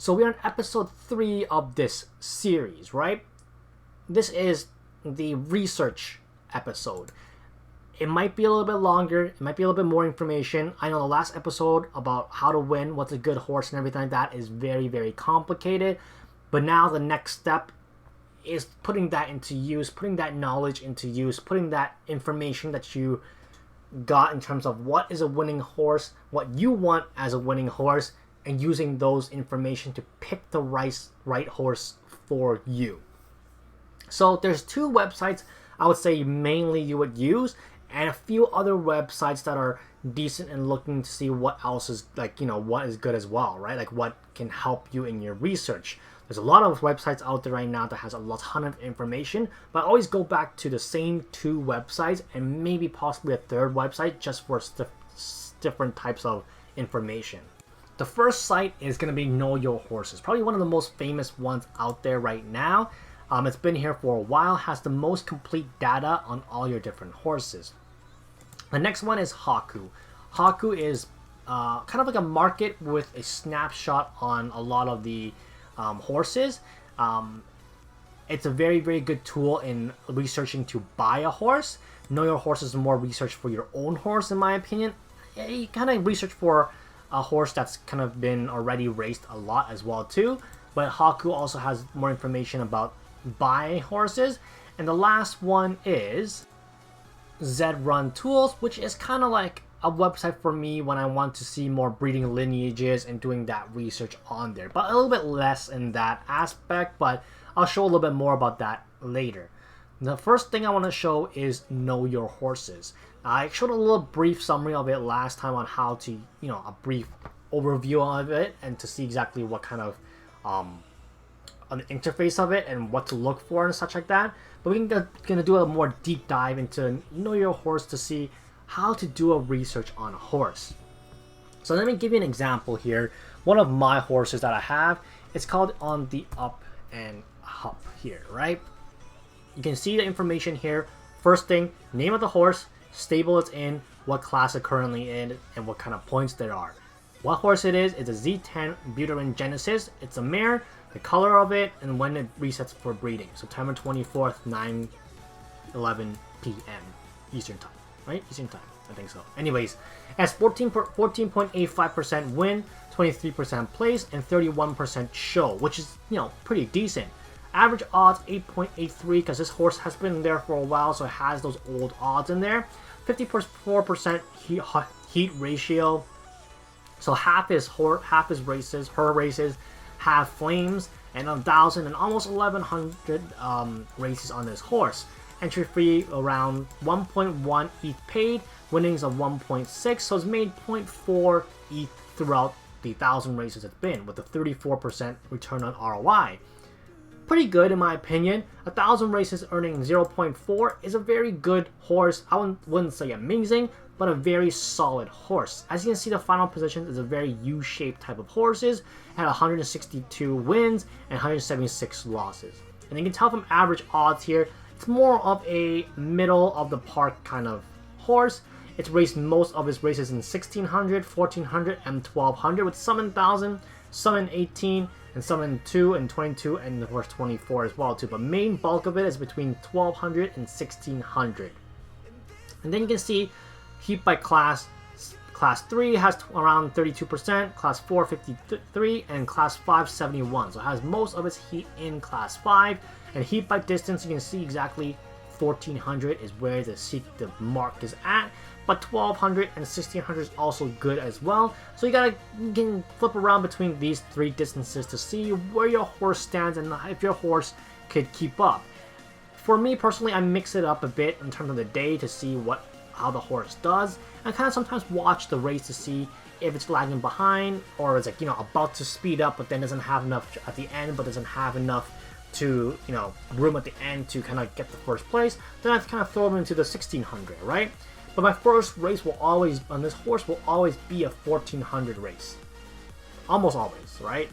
So we're on episode 3 of this series, right? This is the research episode. It might be a little bit longer, it might be a little bit more information. I know the last episode about how to win, what's a good horse and everything like that is very, very complicated. But now the next step is putting that into use, putting that knowledge into use, putting that information that you got in terms of what is a winning horse, what you want as a winning horse, and using those information to pick the right horse for you. So there's 2 websites I would say mainly you would use, and a few other websites that are decent and looking to see what else is what is good as well, right? Like what can help you in your research. There's a lot of websites out there right now that has a ton of information, but I always go back to the same 2 websites and maybe possibly a 3rd website just for different types of information. The first site is going to be Know Your Horses, probably one of the most famous ones out there right now. It's been here for a while, has the most complete data on all your different horses. The next one is Haku. Haku is kind of like a market with a snapshot on a lot of the horses. It's a very, very good tool in researching to buy a horse. Know Your Horse is more research for your own horse, in my opinion. You kind of research for a horse that's kind of been already raced a lot as well too. But Haku also has more information about buying horses. And the last one is Zed Run Tools, which is kind of like a website for me when I want to see more breeding lineages and doing that research on there, but a little bit less in that aspect, but I'll show a little bit more about that later. The first thing I want to show is Know Your Horses. I showed a little brief summary of it last time on how to, a brief overview of it and to see exactly what kind of an interface of it and what to look for and such like that. But we're gonna do a more deep dive into Know Your Horse to see how to do a research on a horse. So let me give you an example here. One of my horses that I have, it's called On the Up and Up here, right? You can see the information here. First thing, name of the horse, stable it's in, what class it's currently in, and what kind of points there are. What horse it is, it's a Z10 Buterin Genesis. It's a mare, the color of it, and when it resets for breeding. September 24th, 9:11 p.m. Eastern time, right? Eastern time, I think so. Anyways, it has 14.85% win, 23% place, and 31% show, which is, pretty decent. Average odds 8.83 because this horse has been there for a while, so it has those old odds in there. 54% heat ratio. So half his races, her races, have flames, and 1,000 and almost 1,100 races on this horse. Entry fee around 1.1 ETH paid, winnings of 1.6, so it's made 0.4 ETH throughout the 1,000 races it's been, with a 34% return on ROI. Pretty good in my opinion. 1,000 races earning 0.4 is a very good horse. I wouldn't say amazing, but a very solid horse. As you can see, the final position is a very U-shaped type of horses. It had 162 wins and 176 losses. And you can tell from average odds here, it's more of a middle of the park kind of horse. It's raced most of its races in 1,600, 1,400, and 1,200, with some in 1,000, some in 18, and some in 2 and 22, and of course 24 as well too. But main bulk of it is between 1,200 and 1,600. And then you can see heat by class. Class 3 has around 32%, Class 4 53, and Class 5 71. So it has most of its heat in Class 5. And heat by distance, you can see exactly 1,400 is where the mark is at. But 1,200 and 1,600 is also good as well. So you can flip around between these 3 distances to see where your horse stands and if your horse could keep up. For me personally, I mix it up a bit in terms of the day to see how the horse does, and kind of sometimes watch the race to see if it's lagging behind or it's about to speed up but then doesn't have enough at the end, but doesn't have enough to room at the end to kind of get the first place. Then I kind of throw them into the 1,600, right? But my first race on this horse will always be a 1,400 race, almost always, right?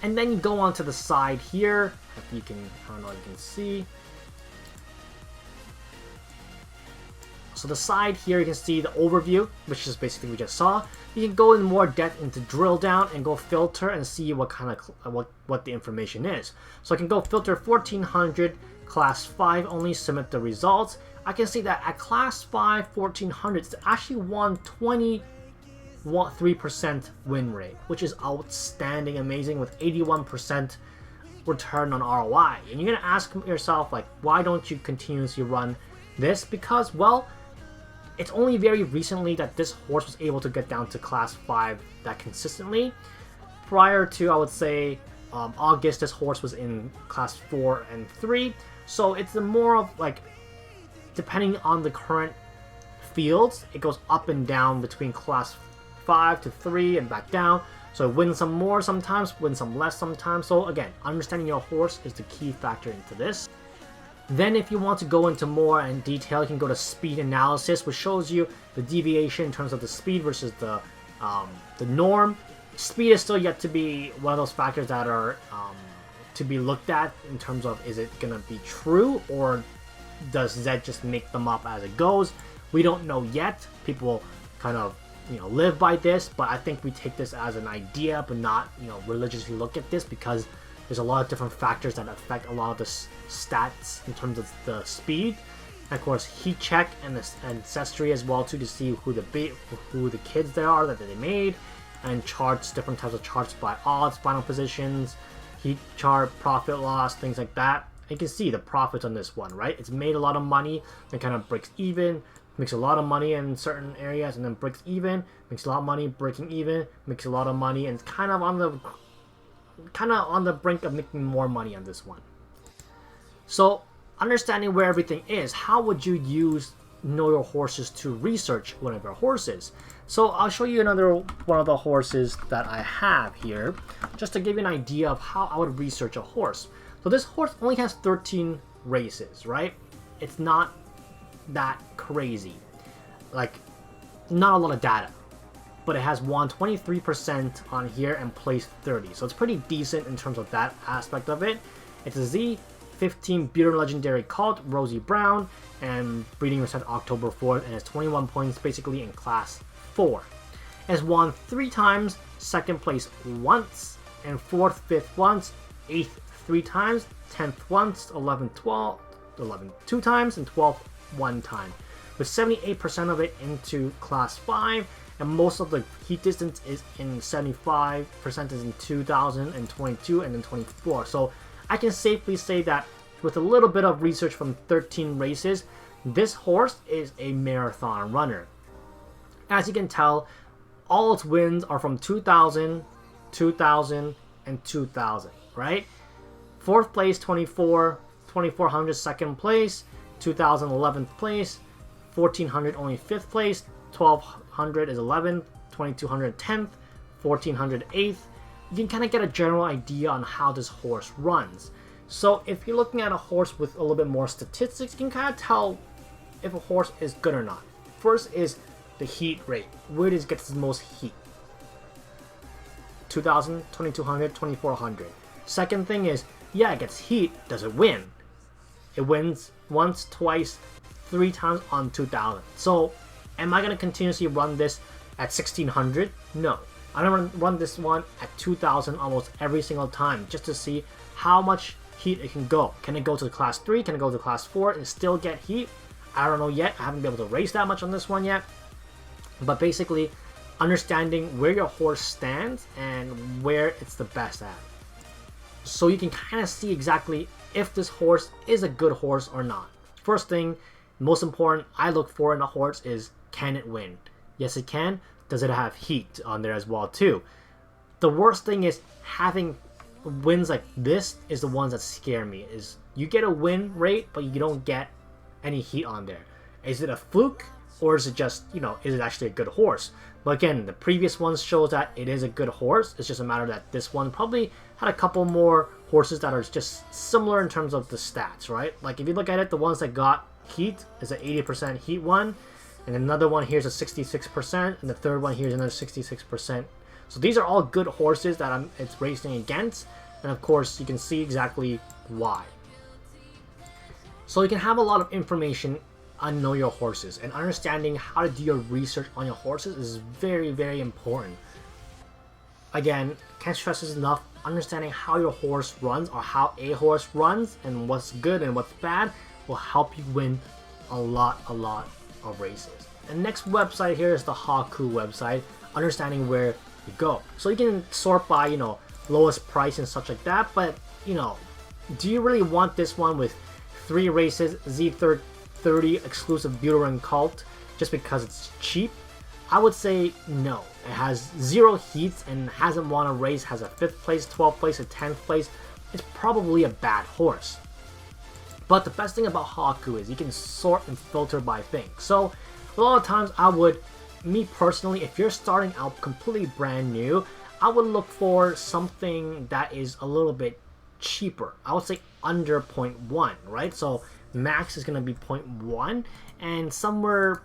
And then you go on to the side here. If you can, I don't know if you can see. So the side here, you can see the overview, which is basically we just saw. You can go in more depth into drill down and go filter and see what kind of what the information is. So I can go filter 1400 class 5 only, submit the results. I can see that at class 5 1400 it's actually won 23% win rate, which is outstanding, amazing, with 81% return on ROI. And you're gonna ask yourself, like, why don't you continuously run this? Because, well, it's only very recently that this horse was able to get down to class 5 that consistently. Prior to, I would say, August, this horse was in class 4 and 3. So it's more of like, depending on the current fields, it goes up and down between class 5 to 3 and back down. So win some more sometimes, win some less sometimes. So again, understanding your horse is the key factor into this. Then if you want to go into more in detail, you can go to speed analysis, which shows you the deviation in terms of the speed versus the norm. Speed is still yet to be one of those factors that are to be looked at in terms of, is it going to be true, or does Zed just make them up as it goes? We don't know yet. People kind of live by this, but I think we take this as an idea, but not religiously look at this, because there's a lot of different factors that affect a lot of the stats in terms of the speed. And of course, heat check and the ancestry as well too, to see who the kids there are that they made, and charts, different types of charts by odds, final positions, heat chart, profit loss, things like that. And you can see the profits on this one, right? It's made a lot of money, then kind of breaks even, makes a lot of money in certain areas, and then breaks even, makes a lot of money, breaking even, makes a lot of money, and it's kind of on the brink of making more money on this one. So understanding where everything is, how would you use know your horses to research one of your horses? So I'll show you another one of the horses that I have here, just to give you an idea of how I would research a horse. So this horse only has 13 races, right? It's not that crazy, like not a lot of data, but it has won 23% on here and placed 30, so it's pretty decent in terms of that aspect of it. It's a Z15 Bearded Legendary Colt, Rosie Brown, and breeding was set October 4th, and has 21 points basically in class 4. It has won 3 times, 2nd place once, and 4th, 5th once, 8th 3 times, 10th once, 11th 2 times, and 12th 1 time, with 78% of it into class 5, and most of the heat distance is in 75% is in 2022 and then 24. So I can safely say that with a little bit of research from 13 races, this horse is a marathon runner. As you can tell, all its wins are from 2000, 2000, and 2000, right? 4th place 24, 2400 2nd place, 2011th place, 1400 only 5th place, 1200 is 11th, 2200 10th, 1400 8th. You can kind of get a general idea on how this horse runs. So if you're looking at a horse with a little bit more statistics, you can kind of tell if a horse is good or not. First is the heat rate. Where does it get the most heat? 2000, 2200, 2400. Second thing is, yeah, it gets heat. Does it win? It wins once, twice, 3 times on 2000. So am I going to continuously run this at 1600? No. I'm going to run this one at 2000 almost every single time, just to see how much heat it can go. Can it go to class 3? Can it go to class 4 and still get heat? I don't know yet. I haven't been able to race that much on this one yet. But basically, understanding where your horse stands and where it's the best at. So you can kind of see exactly if this horse is a good horse or not. First thing, most important I look for in a horse is, can it win? Yes, it can. Does it have heat on there as well too? The worst thing is having wins like this is the ones that scare me. Is you get a win rate, but you don't get any heat on there. Is it a fluke, or is it just, is it actually a good horse? But again, the previous ones shows that it is a good horse. It's just a matter that this one probably had a couple more horses that are just similar in terms of the stats, right? Like if you look at it, the ones that got heat is an 80% heat one, and another one here is a 66%, and the third one here is another 66%. So these are all good horses that it's racing against, and of course you can see exactly why. So you can have a lot of information know your horses, and understanding how to do your research on your horses is very, very important. Again, can't stress this enough, understanding how your horse runs or how a horse runs and what's good and what's bad will help you win a lot of races. The next website here is the Haku website, understanding where you go. So you can sort by, lowest price and such like that, but, do you really want this one with 3 races, Z30 exclusive Builder and Cult, just because it's cheap? I would say no. It has 0 heats and hasn't won a race, has a 5th place, 12th place, a 10th place. It's probably a bad horse. But the best thing about Haku is you can sort and filter by things. So a lot of times me personally, if you're starting out completely brand new, I would look for something that is a little bit cheaper. I would say under 0.1, right? So max is going to be 0.1, and somewhere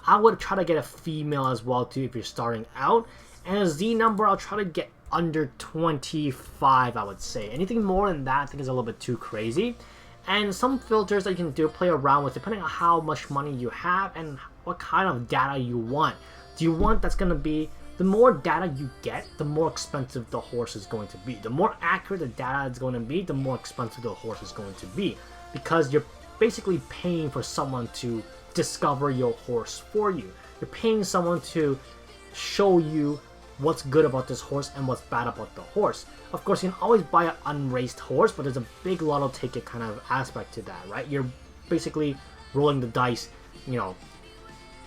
I would try to get a female as well too if you're starting out. And a Z number, I'll try to get under 25, I would say. Anything more than that I think is a little bit too crazy. And some filters that you can play around with depending on how much money you have and what kind of data you want. Do you want that's going to be, the more data you get, the more expensive the horse is going to be. The more accurate the data is going to be, the more expensive the horse is going to be. Because you're basically paying for someone to discover your horse for you. You're paying someone to show you what's good about this horse and what's bad about the horse. Of course, you can always buy an unraced horse, but there's a big lotto ticket kind of aspect to that, right? You're basically rolling the dice,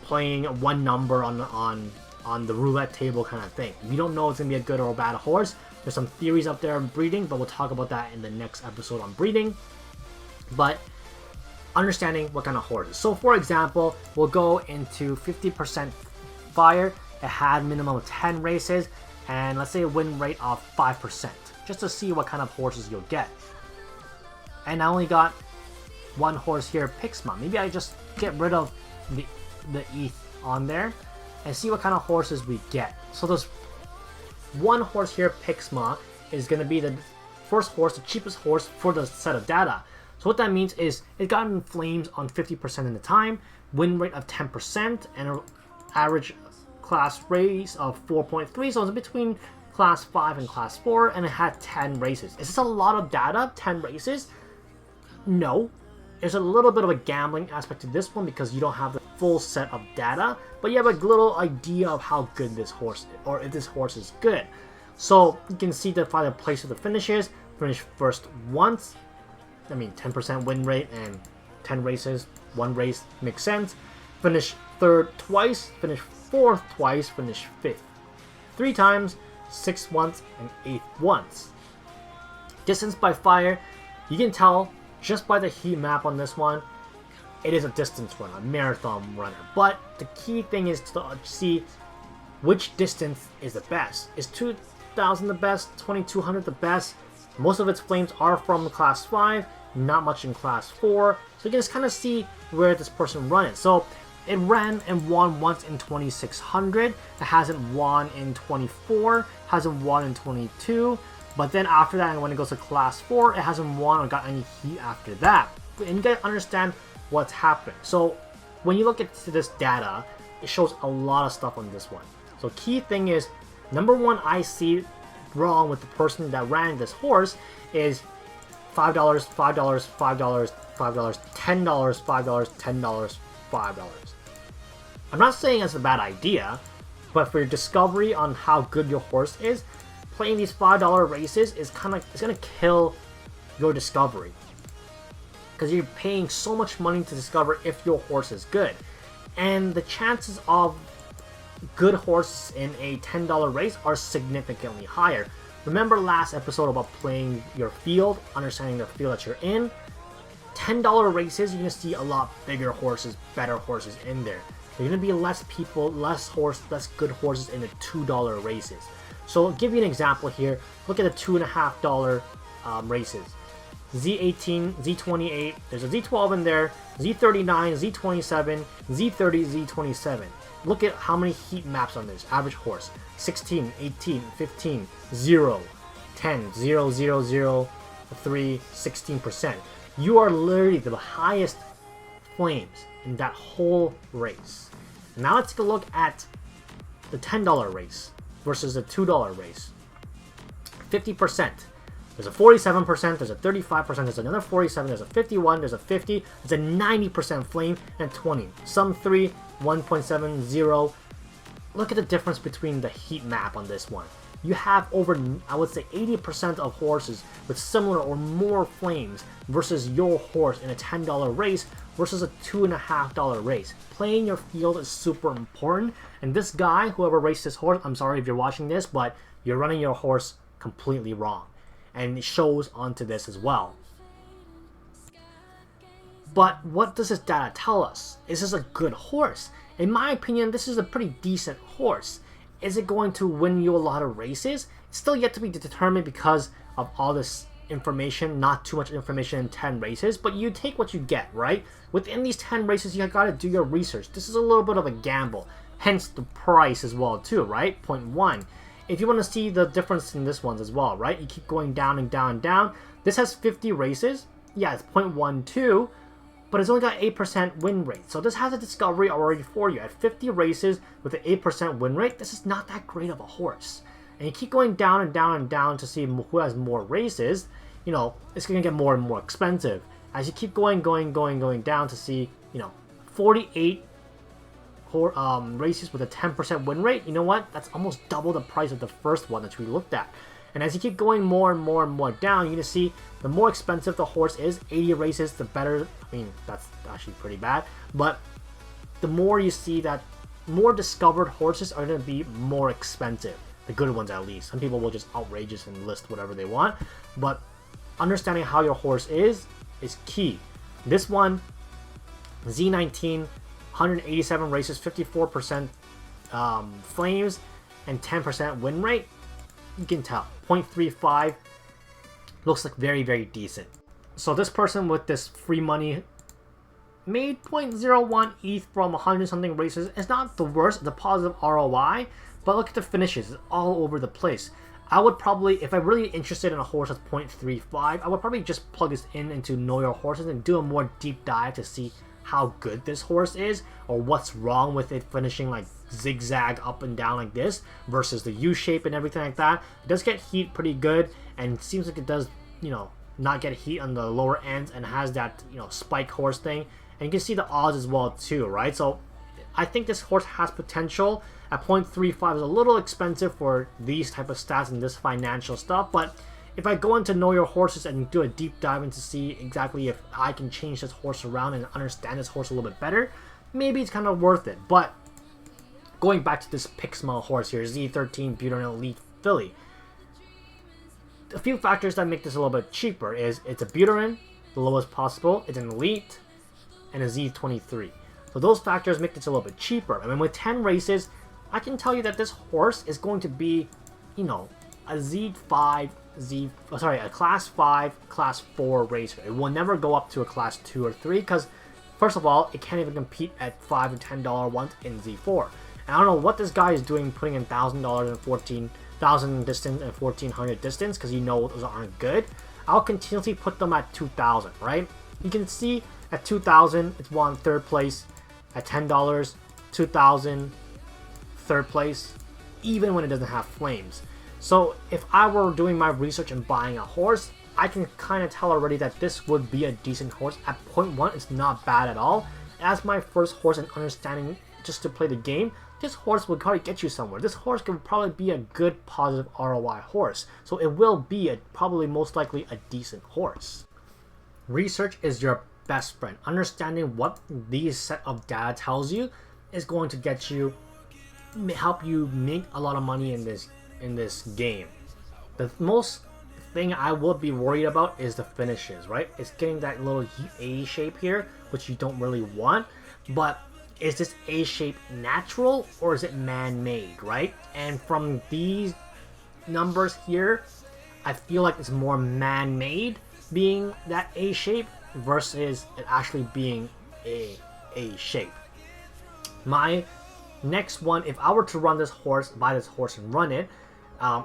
playing one number on the roulette table kind of thing. You don't know if it's going to be a good or a bad horse. There's some theories up there on breeding, but we'll talk about that in the next episode on breeding. But understanding what kind of horses. So for example, we'll go into 50% fire. It had minimum of 10 races, and let's say a win rate of 5%, just to see what kind of horses you'll get. And I only got one horse here, Pixma. Maybe I just get rid of the ETH on there and see what kind of horses we get. So there's one horse here, Pixma, is going to be the first horse, the cheapest horse for the set of data. So what that means is it got in flames on 50% of the time, win rate of 10%, and an average class race of 4.3, so it's between class 5 and class 4, and it had 10 races. Is this a lot of data, 10 races? No. There's a little bit of a gambling aspect to this one because you don't have the full set of data, but you have a little idea of how good this horse is, or if this horse is good. So you can see the final place of the finishes, finish first once, 10% win rate and 10 races, 1 race makes sense. Finish third twice, finish fourth twice, finish fifth 3 times, 6th once, and 8th once. Distance by fire, you can tell just by the heat map on this one, it is a distance runner, a marathon runner. But the key thing is to see which distance is the best. Is 2,000 the best? 2,200 the best? Most of its flames are from class 5, not much in class 4. So you can just kind of see where this person runs. So it ran and won once in 2,600. It hasn't won in 24, hasn't won in 22. But then after that, when it goes to class 4, it hasn't won or got any heat after that. And you gotta understand what's happened. So when you look at this data, it shows a lot of stuff on this one. So key thing is, number one I see wrong with the person that ran this horse is $5, $5, $5, $5, $10, $5, $10, $5. I'm not saying it's a bad idea, but for your discovery on how good your horse is, playing these $5 races is it's gonna kill your discovery. Because you're paying so much money to discover if your horse is good. And the chances of good horses in a $10 race are significantly higher. Remember last episode about playing your field, understanding the field that you're in? $10 races, you're going to see a lot bigger horses, better horses in there. There's going to be less people, less good horses in the $2 races. So I'll give you an example here. Look at the $2.50 races. Z18, Z28, there's a Z12 in there, Z39, Z27, Z30, Z27. Look at how many heat maps on this. Average horse, 16, 18, 15, 0, 10, 0, 0, 0, 3, 16%. You are literally the highest flames in that whole race. Now let's take a look at the $10 race versus the $2 race. 50%. There's a 47%, there's a 35%, there's another 47, there's a 51, there's a 50, there's a 90% flame, and 20. Sum 3, 1.70. Look at the difference between the heat map on this one. You have over, I would say, 80% of horses with similar or more flames versus your horse in a $10 race versus a $2.50 race. Playing your field is super important, and this guy, whoever raced this horse, I'm sorry if you're watching this, but you're running your horse completely wrong. And it shows onto this as well. But what does this data tell us? Is this a good horse? In my opinion, this is a pretty decent horse. Is it going to win you a lot of races? It's still yet to be determined because of all this information, not too much information in 10 races, but you take what you get, right? Within these 10 races, you gotta do your research. This is a little bit of a gamble, hence the price as well too, right? 0.1. If you want to see the difference in this ones as well, right? You keep going down and down and down. This has 50 races. Yeah, it's 0.12, but it's only got 8% win rate. So this has a discovery already for you. At 50 races with an 8% win rate, this is not that great of a horse. And you keep going down and down and down to see who has more races, you know, it's going to get more and more expensive. As you keep going down to see, you know, 48 races with a 10% win rate, you know what? That's almost double the price of the first one that we looked at. And as you keep going more and more and more down, you're going to see the more expensive the horse is. 80 races, the better. I mean, that's actually pretty bad. But the more you see that more discovered horses are going to be more expensive. The good ones at least. Some people will just outrageous and list whatever they want. But understanding how your horse is key. This one, Z19, 187 races, 54% flames, and 10% win rate. You can tell. 0.35 looks like very, very decent. So this person with this free money made 0.01 ETH from 100 something races. It's not the worst, it's a positive ROI, but look at the finishes. It's all over the place. I would probably, if I'm really interested in a horse that's 0.35, I would probably just plug this into Know Your Horses and do a more deep dive to see how good this horse is or what's wrong with it finishing like zigzag up and down like this versus the U shape and everything like that. It does get heat pretty good, and it seems like it does, you know, not get heat on the lower ends and has that, you know, spike horse thing. And you can see the odds as well too, right? So I think this horse has potential. At 0.35 is a little expensive for these type of stats and this financial stuff, but if I go into Know Your Horses and do a deep dive into see exactly if I can change this horse around and understand this horse a little bit better, maybe it's kind of worth it. But going back to this Pixma horse here, Z13 Buterin Elite Filly, a few factors that make this a little bit cheaper is it's a Buterin, the lowest possible, it's an Elite, and a Z23. So those factors make this a little bit cheaper. I mean, with 10 races, I can tell you that this horse is going to be, you know, a a class 5, class 4 racer. It will never go up to a class 2 or 3 because, first of all, it can't even compete at $5 or $10 ones in Z4. And I don't know what this guy is doing putting in $1,000 and 14,000 distance and 1,400 distance because you know those aren't good. I'll continuously put them at 2,000, right? You can see at 2,000, it's won 3rd place. At $10, 2,000, 3rd place, even when it doesn't have flames. So if I were doing my research and buying a horse, I can kind of tell already that this would be a decent horse. At 0.1, it's not bad at all. As my first horse and understanding just to play the game, this horse will probably get you somewhere. This horse could probably be a good positive ROI horse. So it will be probably most likely a decent horse. Research is your best friend. Understanding what these set of data tells you is going to get you, help you make a lot of money in this game. The most thing I would be worried about is the finishes, right? It's getting that little A shape here, which you don't really want. But is this A shape natural or is it man-made, right? And from these numbers here, I feel like it's more man-made being that A shape versus it actually being a shape. My next one, if I were to run this horse, buy this horse and run it,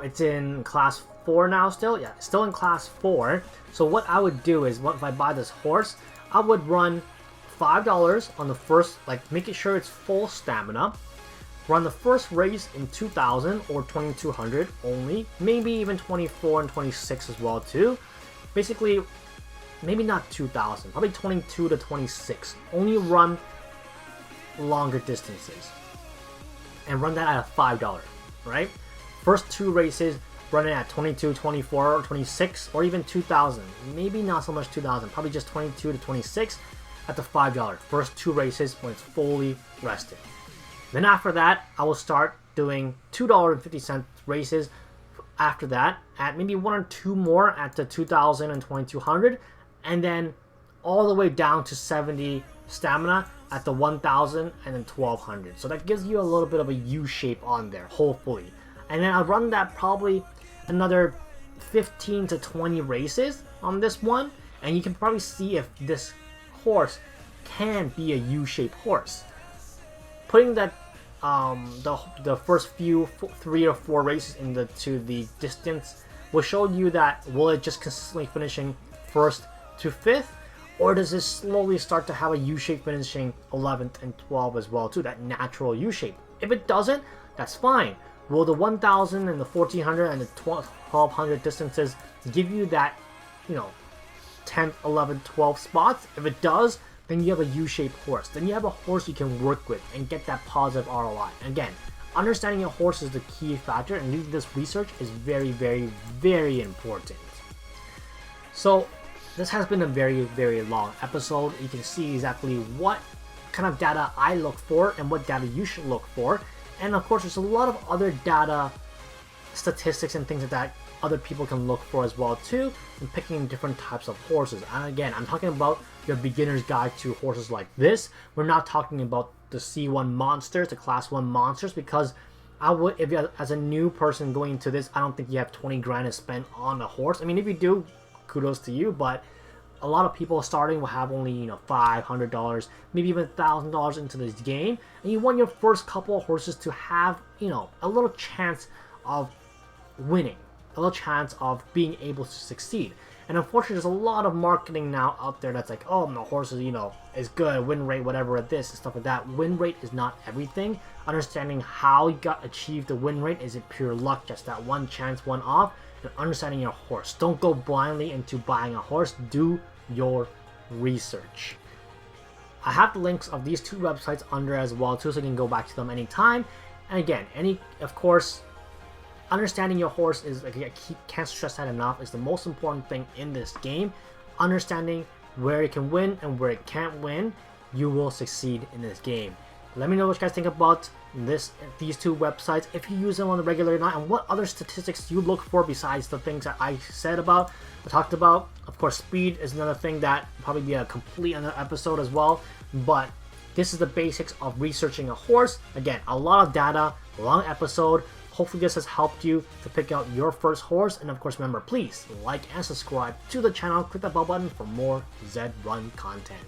it's in class 4 now still. Yeah, still in class 4. So what I would do is, if I buy this horse, I would run $5 on the first, like making sure it's full stamina. Run the first race in 2000 or 2200 only, maybe even 24 and 26 as well too. Basically, maybe not 2000, probably 22 to 26. Only run longer distances. And run that at a $5, right? First 2 races, run it at 22, 24, or 26, or even 2000. Maybe not so much 2000, probably just 22 to 26 at the $5. First 2 races when it's fully rested. Then after that, I will start doing $2.50 races after that, at maybe 1 or 2 more at the 2000 and 2200, and then all the way down to 70 stamina at the 1000 and then 1200. So that gives you a little bit of a U shape on there, hopefully. And then I'll run that probably another 15 to 20 races on this one, and you can probably see if this horse can be a U-shaped horse. Putting that the first few 3 or 4 races into the distance will show you that will it just consistently finishing 1st to 5th, or does it slowly start to have a U-shape finishing 11th and 12th as well too, that natural U-shape. If it doesn't, that's fine. Will the 1000 and the 1400 and the 1200 distances give you that, 10th, 11th, 12th spots? If it does, then you have a U-shaped horse. Then you have a horse you can work with and get that positive ROI. Again, understanding your horse is the key factor, and doing this research is very, very, very important. So this has been a very, very long episode. You can see exactly what kind of data I look for and what data you should look for. And of course, there's a lot of other data, statistics, and things like that other people can look for as well too, and picking different types of horses. And again, I'm talking about your beginner's guide to horses like this. We're not talking about the C1 monsters, the class 1 monsters, because I would, if you as a new person going into this, I don't think you have 20 grand to spend on a horse. I mean, if you do, kudos to you, but a lot of people starting will have only $500, maybe even $1,000 into this game, and you want your first couple of horses to have a little chance of winning, a little chance of being able to succeed. And unfortunately, there's a lot of marketing now out there that's like, oh, my horse is good, win rate, whatever, this and stuff like that. Win rate is not everything. Understanding how you got achieved the win rate, is it pure luck, just that one chance, one off? And understanding your horse. Don't go blindly into buying a horse. Do your research. I have the links of these 2 websites under as well too, so you can go back to them anytime. And again, of course, understanding your horse is, I can't stress that enough, is the most important thing in this game. Understanding where it can win and where it can't win, you will succeed in this game. Let me know what you guys think about these 2 websites, if you use them on a regular or not, and what other statistics you look for besides the things that I talked about. Of course, speed is another thing that will probably be a complete another episode as well, but this is the basics of researching a horse. Again, a lot of data, a long episode. Hopefully this has helped you to pick out your first horse, and of course remember, please like and subscribe to the channel, click that bell button for more Zed Run content.